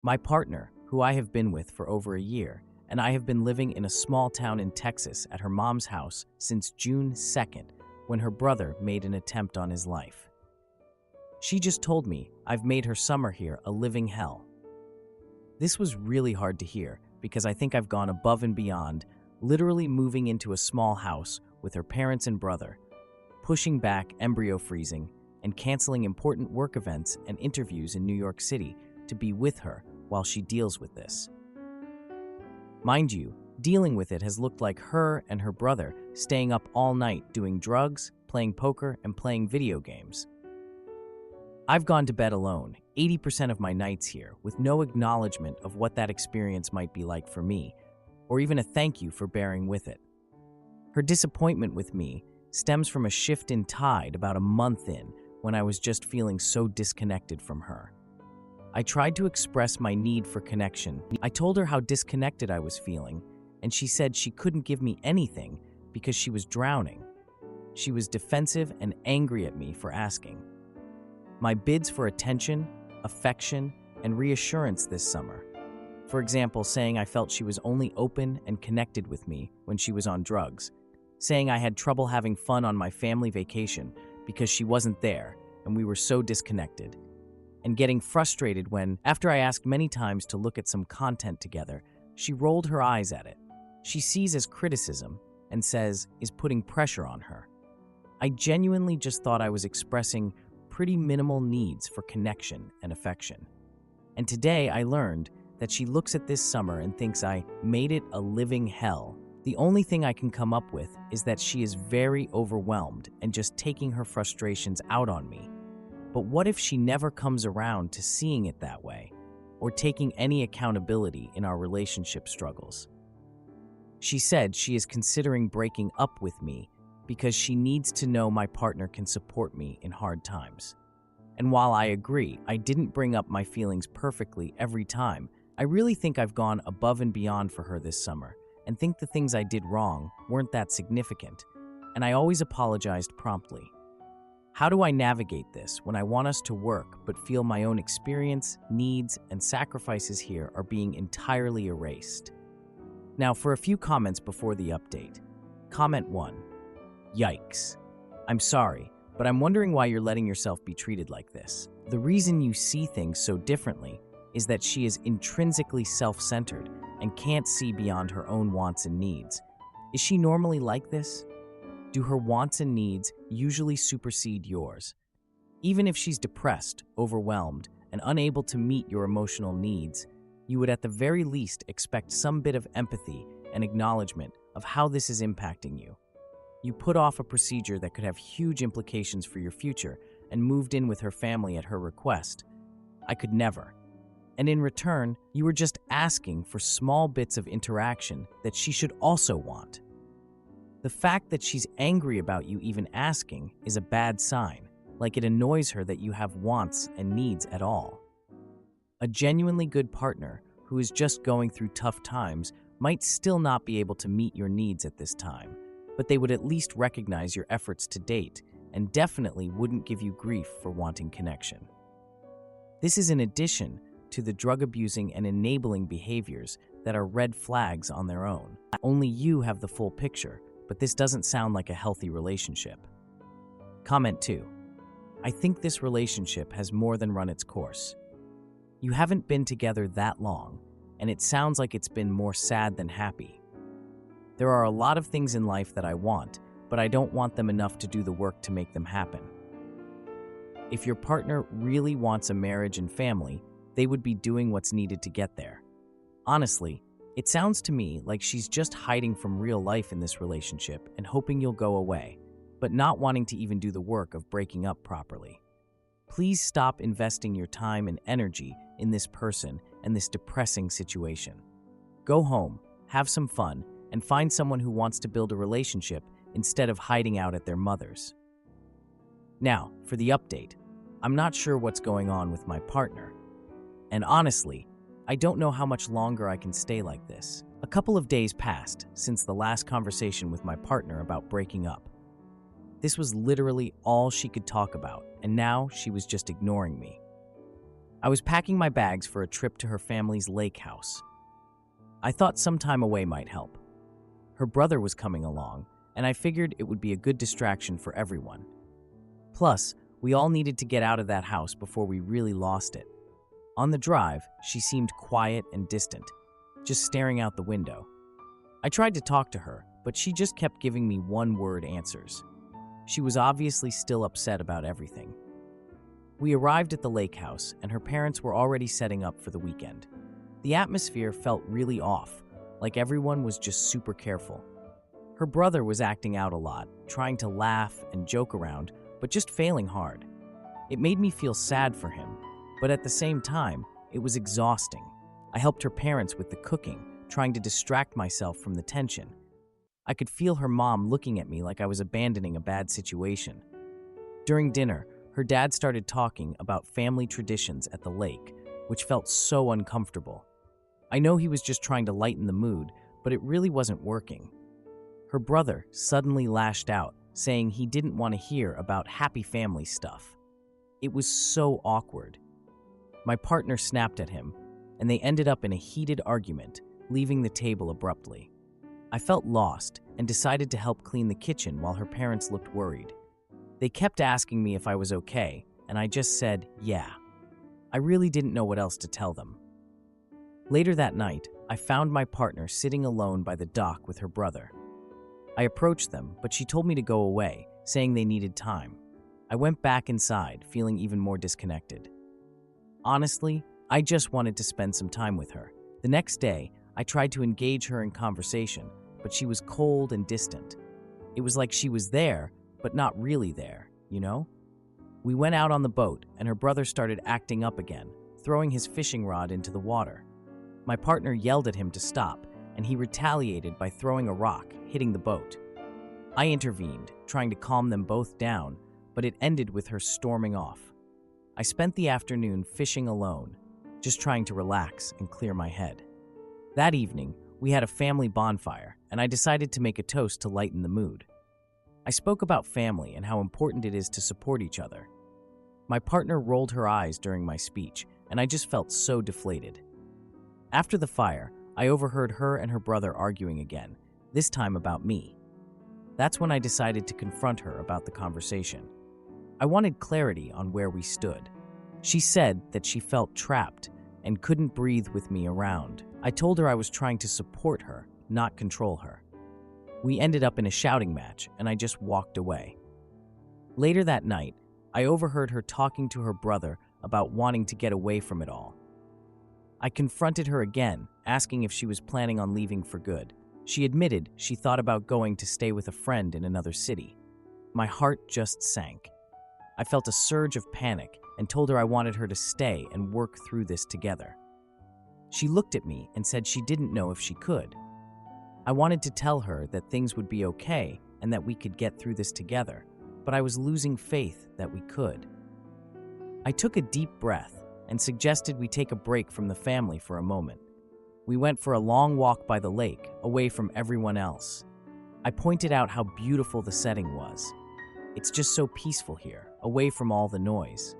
My partner, who I have been with for over a year, and I have been living in a small town in Texas at her mom's house since June 2nd, when her brother made an attempt on his life. She just told me I've made her summer here a living hell. This was really hard to hear because I think I've gone above and beyond, literally moving into a small house with her parents and brother, pushing back embryo freezing, and canceling important work events and interviews in New York City to be with her while she deals with this. Mind you, dealing with it has looked like her and her brother staying up all night doing drugs, playing poker, and playing video games. I've gone to bed alone 80% of my nights here with no acknowledgement of what that experience might be like for me, or even a thank you for bearing with it. Her disappointment with me stems from a shift in tide about a month in when I was just feeling so disconnected from her. I tried to express my need for connection. I told her how disconnected I was feeling, and she said she couldn't give me anything because she was drowning. She was defensive and angry at me for asking. My bids for attention, affection, and reassurance this summer. For example, saying I felt she was only open and connected with me when she was on drugs, saying I had trouble having fun on my family vacation because she wasn't there and we were so disconnected, and getting frustrated when, after I asked many times to look at some content together, she rolled her eyes at it. She sees as criticism and says is putting pressure on her. I genuinely just thought I was expressing pretty minimal needs for connection and affection. And today I learned that she looks at this summer and thinks I made it a living hell. The only thing I can come up with is that she is very overwhelmed and just taking her frustrations out on me. But what if she never comes around to seeing it that way, or taking any accountability in our relationship struggles? She said she is considering breaking up with me because she needs to know my partner can support me in hard times. And while I agree, I didn't bring up my feelings perfectly every time, I really think I've gone above and beyond for her this summer, and think the things I did wrong weren't that significant, and I always apologized promptly. How do I navigate this when I want us to work but feel my own experience, needs, and sacrifices here are being entirely erased? Now for a few comments before the update. Comment 1. Yikes. I'm sorry, but I'm wondering why you're letting yourself be treated like this. The reason you see things so differently is that she is intrinsically self-centered and can't see beyond her own wants and needs. Is she normally like this? Do her wants and needs usually supersede yours? Even if she's depressed, overwhelmed, and unable to meet your emotional needs, you would at the very least expect some bit of empathy and acknowledgement of how this is impacting you. You put off a procedure that could have huge implications for your future and moved in with her family at her request. I could never. And in return, you were just asking for small bits of interaction that she should also want. The fact that she's angry about you even asking is a bad sign, like it annoys her that you have wants and needs at all. A genuinely good partner who is just going through tough times might still not be able to meet your needs at this time, but they would at least recognize your efforts to date and definitely wouldn't give you grief for wanting connection. This is in addition to the drug-abusing and enabling behaviors that are red flags on their own. Only you have the full picture, but this doesn't sound like a healthy relationship. Comment 2. I think this relationship has more than run its course. You haven't been together that long, and it sounds like it's been more sad than happy. There are a lot of things in life that I want, but I don't want them enough to do the work to make them happen. If your partner really wants a marriage and family, they would be doing what's needed to get there. Honestly, it sounds to me like she's just hiding from real life in this relationship and hoping you'll go away, but not wanting to even do the work of breaking up properly. Please stop investing your time and energy in this person and this depressing situation. Go home, have some fun, and find someone who wants to build a relationship instead of hiding out at their mother's. Now, for the update. I'm not sure what's going on with my partner. And honestly, I don't know how much longer I can stay like this. A couple of days passed since the last conversation with my partner about breaking up. This was literally all she could talk about, and now she was just ignoring me. I was packing my bags for a trip to her family's lake house. I thought some time away might help. Her brother was coming along, and I figured it would be a good distraction for everyone. Plus, we all needed to get out of that house before we really lost it. On the drive, she seemed quiet and distant, just staring out the window. I tried to talk to her, but she just kept giving me one-word answers. She was obviously still upset about everything. We arrived at the lake house, and her parents were already setting up for the weekend. The atmosphere felt really off, like everyone was just super careful. Her brother was acting out a lot, trying to laugh and joke around, but just failing hard. It made me feel sad for him, but at the same time, it was exhausting. I helped her parents with the cooking, trying to distract myself from the tension. I could feel her mom looking at me like I was abandoning a bad situation. During dinner, her dad started talking about family traditions at the lake, which felt so uncomfortable. I know he was just trying to lighten the mood, but it really wasn't working. Her brother suddenly lashed out, saying he didn't want to hear about happy family stuff. It was so awkward. My partner snapped at him, and they ended up in a heated argument, leaving the table abruptly. I felt lost and decided to help clean the kitchen while her parents looked worried. They kept asking me if I was okay, and I just said, yeah. I really didn't know what else to tell them. Later that night, I found my partner sitting alone by the dock with her brother. I approached them, but she told me to go away, saying they needed time. I went back inside, feeling even more disconnected. Honestly, I just wanted to spend some time with her. The next day, I tried to engage her in conversation, but she was cold and distant. It was like she was there, but not really there, you know? We went out on the boat, and her brother started acting up again, throwing his fishing rod into the water. My partner yelled at him to stop, and he retaliated by throwing a rock, hitting the boat. I intervened, trying to calm them both down, but it ended with her storming off. I spent the afternoon fishing alone, just trying to relax and clear my head. That evening, we had a family bonfire, and I decided to make a toast to lighten the mood. I spoke about family and how important it is to support each other. My partner rolled her eyes during my speech, and I just felt so deflated. After the fire, I overheard her and her brother arguing again, this time about me. That's when I decided to confront her about the conversation. I wanted clarity on where we stood. She said that she felt trapped and couldn't breathe with me around. I told her I was trying to support her, not control her. We ended up in a shouting match, and I just walked away. Later that night, I overheard her talking to her brother about wanting to get away from it all. I confronted her again, asking if she was planning on leaving for good. She admitted she thought about going to stay with a friend in another city. My heart just sank. I felt a surge of panic and told her I wanted her to stay and work through this together. She looked at me and said she didn't know if she could. I wanted to tell her that things would be okay and that we could get through this together, but I was losing faith that we could. I took a deep breath and suggested we take a break from the family for a moment. We went for a long walk by the lake, away from everyone else. I pointed out how beautiful the setting was. It's just so peaceful here, away from all the noise.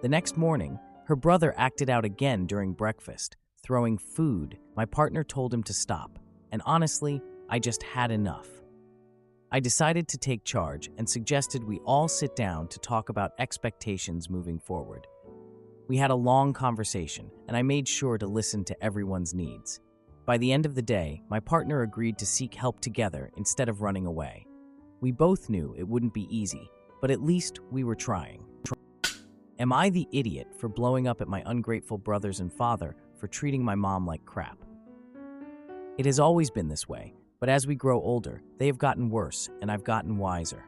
The next morning, her brother acted out again during breakfast, throwing food. My partner told him to stop, and honestly, I just had enough. I decided to take charge and suggested we all sit down to talk about expectations moving forward. We had a long conversation, and I made sure to listen to everyone's needs. By the end of the day, my partner agreed to seek help together instead of running away. We both knew it wouldn't be easy, but at least we were trying. Am I the idiot for blowing up at my ungrateful brothers and father for treating my mom like crap? It has always been this way, but as we grow older, they have gotten worse, and I've gotten wiser.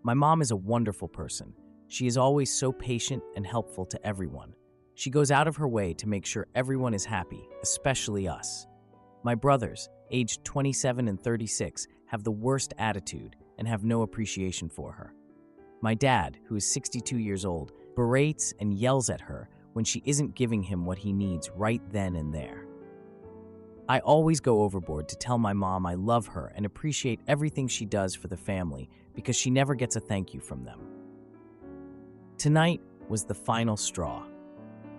My mom is a wonderful person. She is always so patient and helpful to everyone. She goes out of her way to make sure everyone is happy, especially us. My brothers, aged 27 and 36, have the worst attitude and have no appreciation for her. My dad, who is 62 years old, berates and yells at her when she isn't giving him what he needs right then and there. I always go overboard to tell my mom I love her and appreciate everything she does for the family because she never gets a thank you from them. Tonight was the final straw.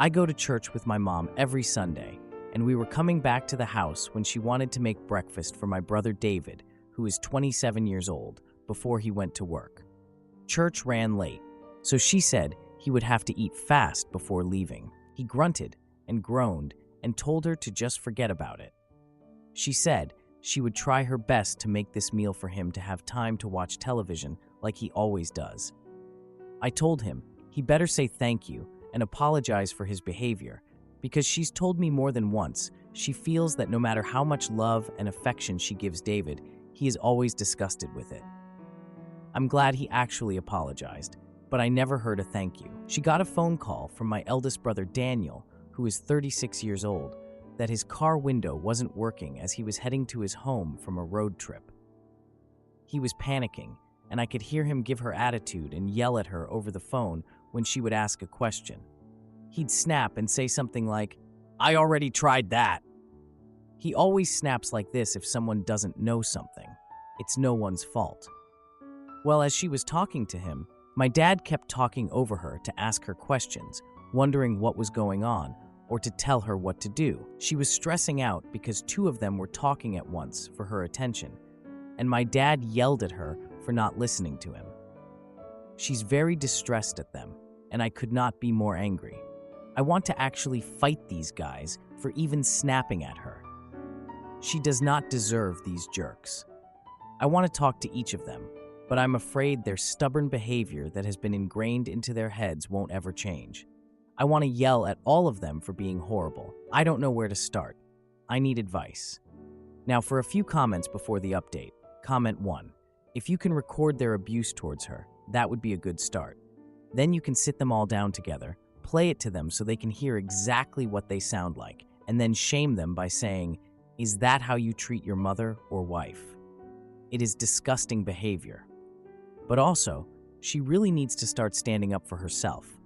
I go to church with my mom every Sunday, and we were coming back to the house when she wanted to make breakfast for my brother David, who is 27 years old, before he went to work. Church ran late, so she said he would have to eat fast before leaving. He grunted and groaned and told her to just forget about it. She said she would try her best to make this meal for him to have time to watch television like he always does. I told him he better say thank you and apologize for his behavior, because she's told me more than once she feels that no matter how much love and affection she gives David, he is always disgusted with it. I'm glad he actually apologized, but I never heard a thank you. She got a phone call from my eldest brother Daniel, who is 36 years old, that his car window wasn't working as he was heading to his home from a road trip. He was panicking, and I could hear him give her attitude and yell at her over the phone when she would ask a question. He'd snap and say something like, "I already tried that." He always snaps like this if someone doesn't know something. It's no one's fault. Well, as she was talking to him, my dad kept talking over her to ask her questions, wondering what was going on, or to tell her what to do. She was stressing out because two of them were talking at once for her attention, and my dad yelled at her for not listening to him. She's very distressed at them, and I could not be more angry. I want to actually fight these guys for even snapping at her. She does not deserve these jerks. I want to talk to each of them, but I'm afraid their stubborn behavior that has been ingrained into their heads won't ever change. I want to yell at all of them for being horrible. I don't know where to start. I need advice. Now, for a few comments before the update. Comment 1. If you can record their abuse towards her, that would be a good start. Then you can sit them all down together, play it to them so they can hear exactly what they sound like, and then shame them by saying, "Is that how you treat your mother or wife?" It is disgusting behavior. But also, she really needs to start standing up for herself.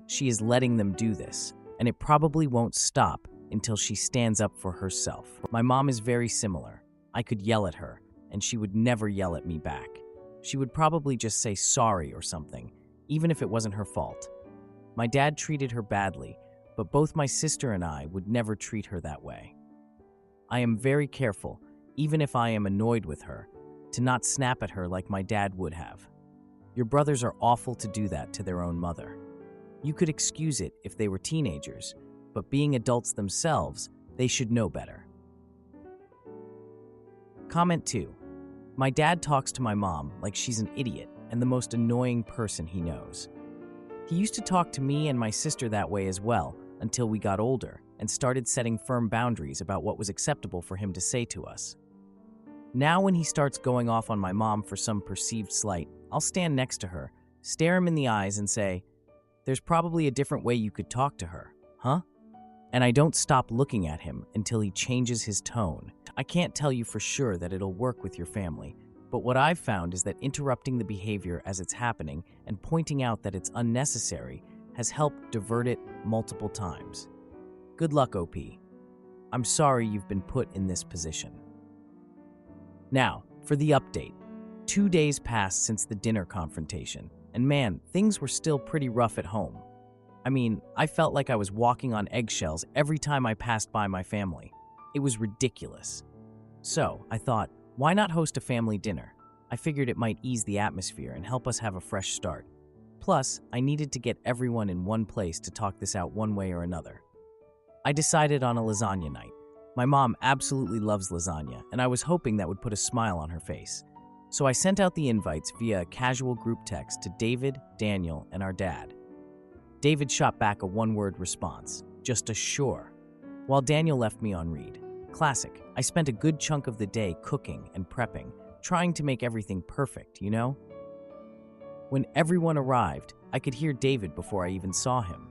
She is letting them do this, and it probably won't stop until she stands up for herself. My mom is very similar. I could yell at her, and she would never yell at me back. She would probably just say sorry or something, even if it wasn't her fault. My dad treated her badly, but both my sister and I would never treat her that way. I am very careful, even if I am annoyed with her, to not snap at her like my dad would have. Your brothers are awful to do that to their own mother. You could excuse it if they were teenagers, but being adults themselves, they should know better. Comment 2. My dad talks to my mom like she's an idiot and the most annoying person he knows. He used to talk to me and my sister that way as well until we got older and started setting firm boundaries about what was acceptable for him to say to us. Now when he starts going off on my mom for some perceived slight, I'll stand next to her, stare him in the eyes and say, "There's probably a different way you could talk to her, huh?" And I don't stop looking at him until he changes his tone. I can't tell you for sure that it'll work with your family, but what I've found is that interrupting the behavior as it's happening and pointing out that it's unnecessary has helped divert it multiple times. Good luck, OP. I'm sorry you've been put in this position. Now, for the update. 2 days passed since the dinner confrontation, and man, things were still pretty rough at home. I mean, I felt like I was walking on eggshells every time I passed by my family. It was ridiculous. So, I thought, why not host a family dinner? I figured it might ease the atmosphere and help us have a fresh start. Plus, I needed to get everyone in one place to talk this out one way or another. I decided on a lasagna night. My mom absolutely loves lasagna, and I was hoping that would put a smile on her face. So I sent out the invites via a casual group text to David, Daniel, and our dad. David shot back a one-word response, just a sure, while Daniel left me on read. Classic. I spent a good chunk of the day cooking and prepping, trying to make everything perfect, you know? When everyone arrived, I could hear David before I even saw him.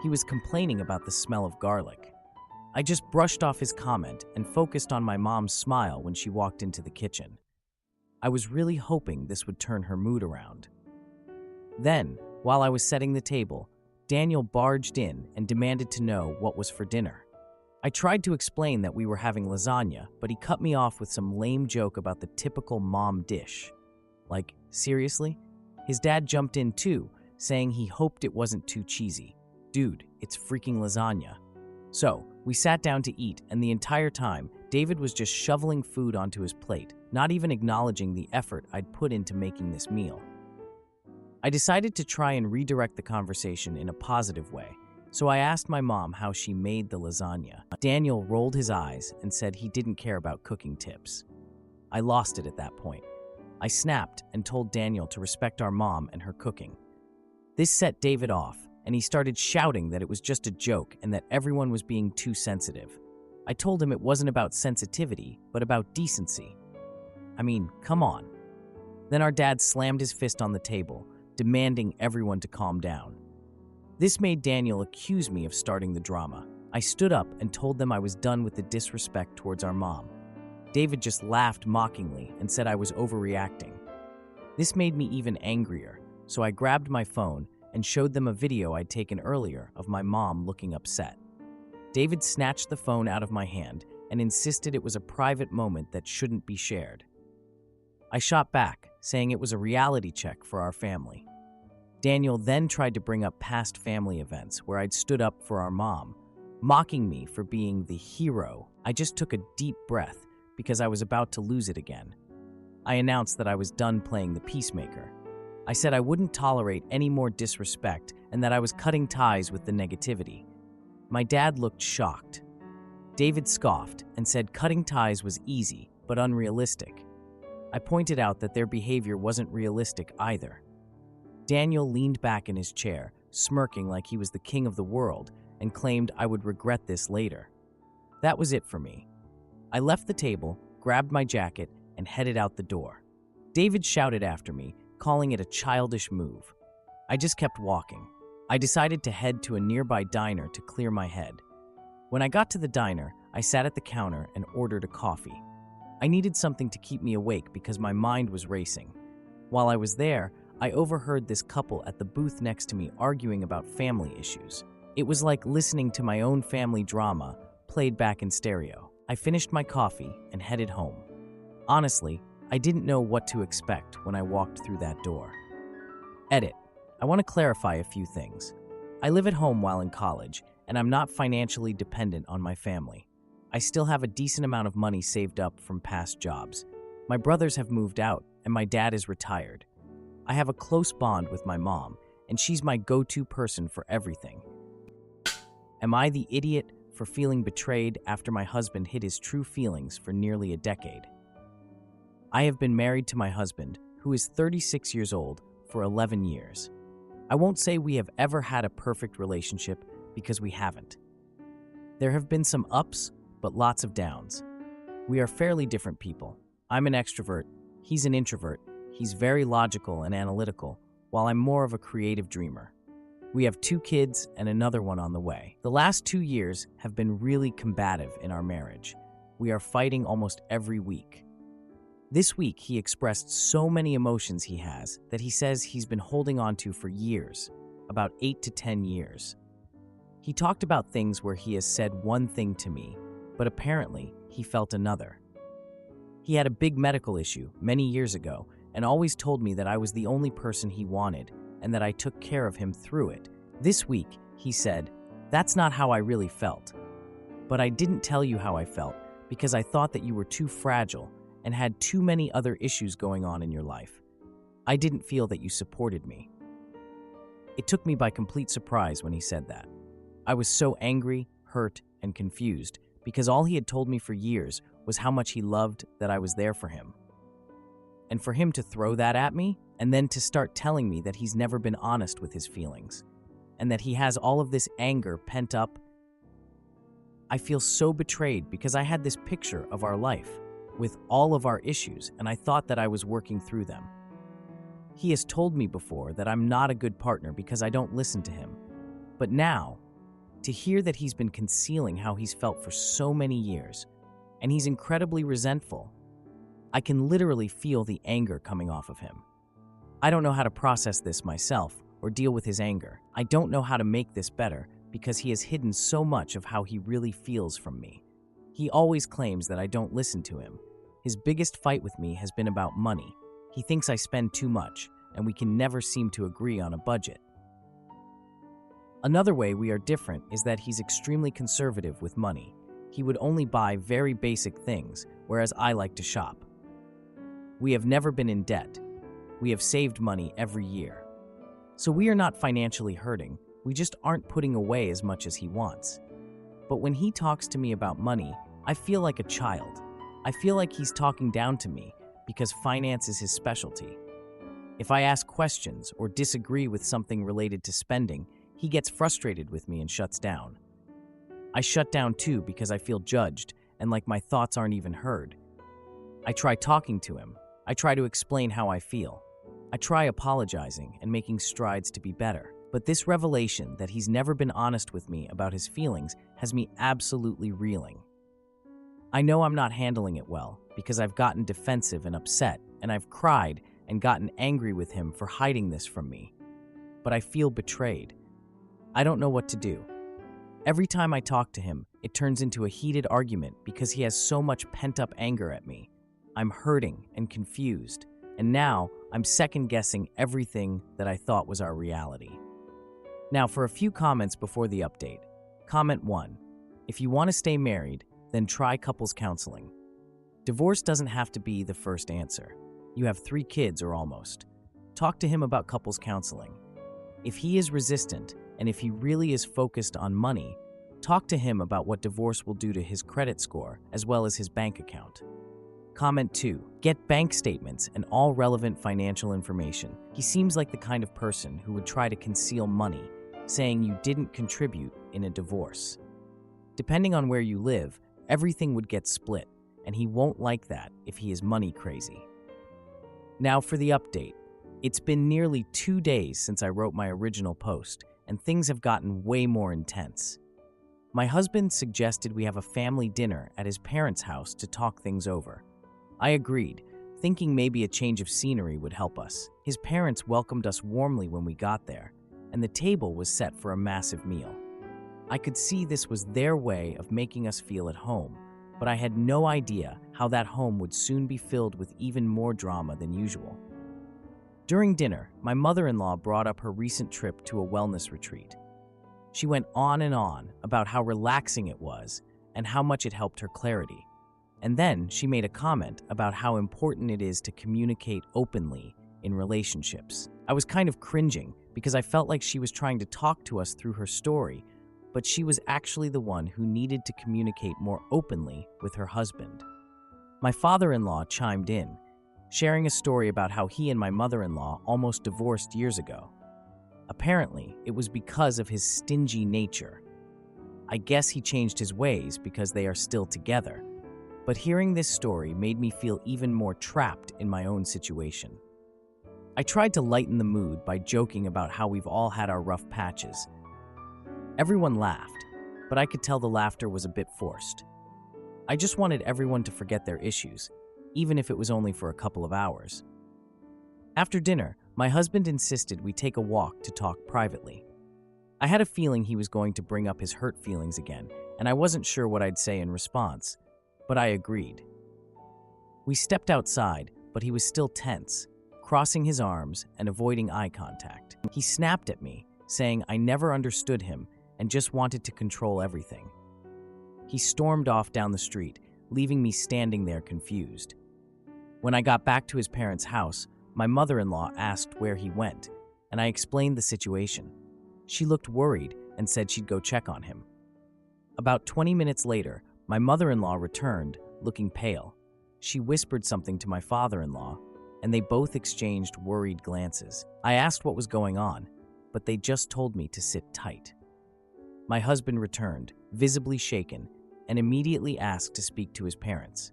He was complaining about the smell of garlic. I just brushed off his comment and focused on my mom's smile when she walked into the kitchen. I was really hoping this would turn her mood around. Then, while I was setting the table, Daniel barged in and demanded to know what was for dinner. I tried to explain that we were having lasagna, but he cut me off with some lame joke about the typical mom dish. Like, seriously? His dad jumped in too, saying he hoped it wasn't too cheesy. Dude, it's freaking lasagna. So, we sat down to eat, and the entire time, David was just shoveling food onto his plate, not even acknowledging the effort I'd put into making this meal. I decided to try and redirect the conversation in a positive way, so I asked my mom how she made the lasagna. Daniel rolled his eyes and said he didn't care about cooking tips. I lost it at that point. I snapped and told Daniel to respect our mom and her cooking. This set David off, and he started shouting that it was just a joke and that everyone was being too sensitive. I told him it wasn't about sensitivity, but about decency. I mean, come on. Then our dad slammed his fist on the table, demanding everyone to calm down. This made Daniel accuse me of starting the drama. I stood up and told them I was done with the disrespect towards our mom. David just laughed mockingly and said I was overreacting. This made me even angrier, so I grabbed my phone and showed them a video I'd taken earlier of my mom looking upset. David snatched the phone out of my hand and insisted it was a private moment that shouldn't be shared. I shot back, saying it was a reality check for our family. Daniel then tried to bring up past family events where I'd stood up for our mom, mocking me for being the hero. I just took a deep breath because I was about to lose it again. I announced that I was done playing the peacemaker. I said I wouldn't tolerate any more disrespect and that I was cutting ties with the negativity. My dad looked shocked. David scoffed and said cutting ties was easy but unrealistic. I pointed out that their behavior wasn't realistic either. Daniel leaned back in his chair, smirking like he was the king of the world, and claimed I would regret this later. That was it for me. I left the table, grabbed my jacket, and headed out the door. David shouted after me, calling it a childish move. I just kept walking. I decided to head to a nearby diner to clear my head. When I got to the diner, I sat at the counter and ordered a coffee. I needed something to keep me awake because my mind was racing. While I was there, I overheard this couple at the booth next to me arguing about family issues. It was like listening to my own family drama, played back in stereo. I finished my coffee and headed home. Honestly, I didn't know what to expect when I walked through that door. Edit. I want to clarify a few things. I live at home while in college, and I'm not financially dependent on my family. I still have a decent amount of money saved up from past jobs. My brothers have moved out, and my dad is retired. I have a close bond with my mom, and she's my go-to person for everything. Am I the idiot for feeling betrayed after my husband hid his true feelings for nearly a decade? I have been married to my husband, who is 36 years old, for 11 years. I won't say we have ever had a perfect relationship because we haven't. There have been some ups, but lots of downs. We are fairly different people. I'm an extrovert, he's an introvert, he's very logical and analytical, while I'm more of a creative dreamer. We have 2 kids and another one on the way. The last 2 years have been really combative in our marriage. We are fighting almost every week. This week, he expressed so many emotions he has that he says he's been holding on to for years, about 8 to 10 years. He talked about things where he has said one thing to me, but apparently he felt another. He had a big medical issue many years ago and always told me that I was the only person he wanted and that I took care of him through it. This week, he said, "That's not how I really felt. But I didn't tell you how I felt because I thought that you were too fragile and had too many other issues going on in your life. I didn't feel that you supported me." It took me by complete surprise when he said that. I was so angry, hurt, and confused because all he had told me for years was how much he loved that I was there for him. And for him to throw that at me, and then to start telling me that he's never been honest with his feelings, and that he has all of this anger pent up, I feel so betrayed because I had this picture of our life, with all of our issues, and I thought that I was working through them. He has told me before that I'm not a good partner because I don't listen to him. But now, to hear that he's been concealing how he's felt for so many years, and he's incredibly resentful, I can literally feel the anger coming off of him. I don't know how to process this myself or deal with his anger. I don't know how to make this better because he has hidden so much of how he really feels from me. He always claims that I don't listen to him. His biggest fight with me has been about money. He thinks I spend too much, and we can never seem to agree on a budget. Another way we are different is that he's extremely conservative with money. He would only buy very basic things, whereas I like to shop. We have never been in debt. We have saved money every year. So we are not financially hurting, we just aren't putting away as much as he wants. But when he talks to me about money, I feel like a child. I feel like he's talking down to me because finance is his specialty. If I ask questions or disagree with something related to spending, he gets frustrated with me and shuts down. I shut down too because I feel judged and like my thoughts aren't even heard. I try talking to him. I try to explain how I feel. I try apologizing and making strides to be better. But this revelation that he's never been honest with me about his feelings has me absolutely reeling. I know I'm not handling it well because I've gotten defensive and upset, and I've cried and gotten angry with him for hiding this from me. But I feel betrayed. I don't know what to do. Every time I talk to him, it turns into a heated argument because he has so much pent-up anger at me. I'm hurting and confused, and now I'm second-guessing everything that I thought was our reality. Now, for a few comments before the update. Comment 1. If you want to stay married, then try couples counseling. Divorce doesn't have to be the first answer. You have 3 kids or almost. Talk to him about couples counseling. If he is resistant, and if he really is focused on money, talk to him about what divorce will do to his credit score as well as his bank account. Comment 2. Get bank statements and all relevant financial information. He seems like the kind of person who would try to conceal money, saying you didn't contribute in a divorce. Depending on where you live, everything would get split, and he won't like that if he is money crazy. Now for the update. It's been nearly 2 days since I wrote my original post, and things have gotten way more intense. My husband suggested we have a family dinner at his parents' house to talk things over. I agreed, thinking maybe a change of scenery would help us. His parents welcomed us warmly when we got there, and the table was set for a massive meal. I could see this was their way of making us feel at home, but I had no idea how that home would soon be filled with even more drama than usual. During dinner, my mother-in-law brought up her recent trip to a wellness retreat. She went on and on about how relaxing it was and how much it helped her clarity. And then she made a comment about how important it is to communicate openly in relationships. I was kind of cringing because I felt like she was trying to talk to us through her story, but she was actually the one who needed to communicate more openly with her husband. My father-in-law chimed in, sharing a story about how he and my mother-in-law almost divorced years ago. Apparently, it was because of his stingy nature. I guess he changed his ways because they are still together. But hearing this story made me feel even more trapped in my own situation. I tried to lighten the mood by joking about how we've all had our rough patches. Everyone laughed, but I could tell the laughter was a bit forced. I just wanted everyone to forget their issues, even if it was only for a couple of hours. After dinner, my husband insisted we take a walk to talk privately. I had a feeling he was going to bring up his hurt feelings again, and I wasn't sure what I'd say in response, but I agreed. We stepped outside, but he was still tense, crossing his arms and avoiding eye contact. He snapped at me, saying I never understood him and just wanted to control everything. He stormed off down the street, leaving me standing there confused. When I got back to his parents' house, my mother-in-law asked where he went, and I explained the situation. She looked worried and said she'd go check on him. About 20 minutes later, my mother-in-law returned, looking pale. She whispered something to my father-in-law, and they both exchanged worried glances. I asked what was going on, but they just told me to sit tight. My husband returned, visibly shaken, and immediately asked to speak to his parents.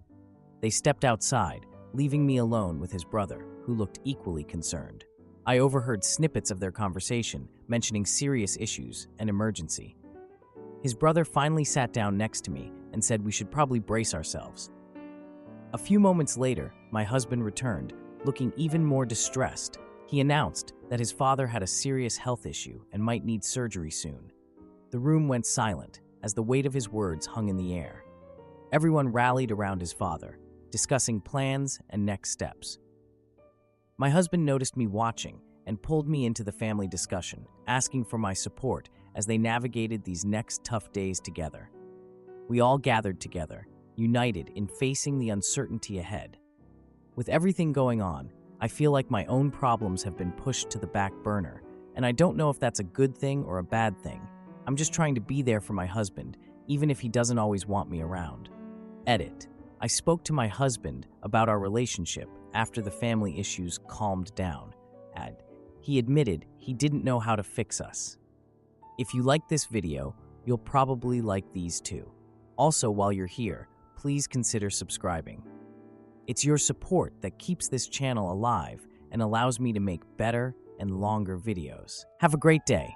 They stepped outside, leaving me alone with his brother, who looked equally concerned. I overheard snippets of their conversation, mentioning serious issues and emergency. His brother finally sat down next to me and said we should probably brace ourselves. A few moments later, my husband returned, looking even more distressed. He announced that his father had a serious health issue and might need surgery soon. The room went silent as the weight of his words hung in the air. Everyone rallied around his father, discussing plans and next steps. My husband noticed me watching and pulled me into the family discussion, asking for my support as they navigated these next tough days together. We all gathered together, united in facing the uncertainty ahead. With everything going on, I feel like my own problems have been pushed to the back burner, and I don't know if that's a good thing or a bad thing. I'm just trying to be there for my husband, even if he doesn't always want me around. Edit. I spoke to my husband about our relationship after the family issues calmed down. He admitted he didn't know how to fix us. If you like this video, you'll probably like these too. Also, while you're here, please consider subscribing. It's your support that keeps this channel alive and allows me to make better and longer videos. Have a great day.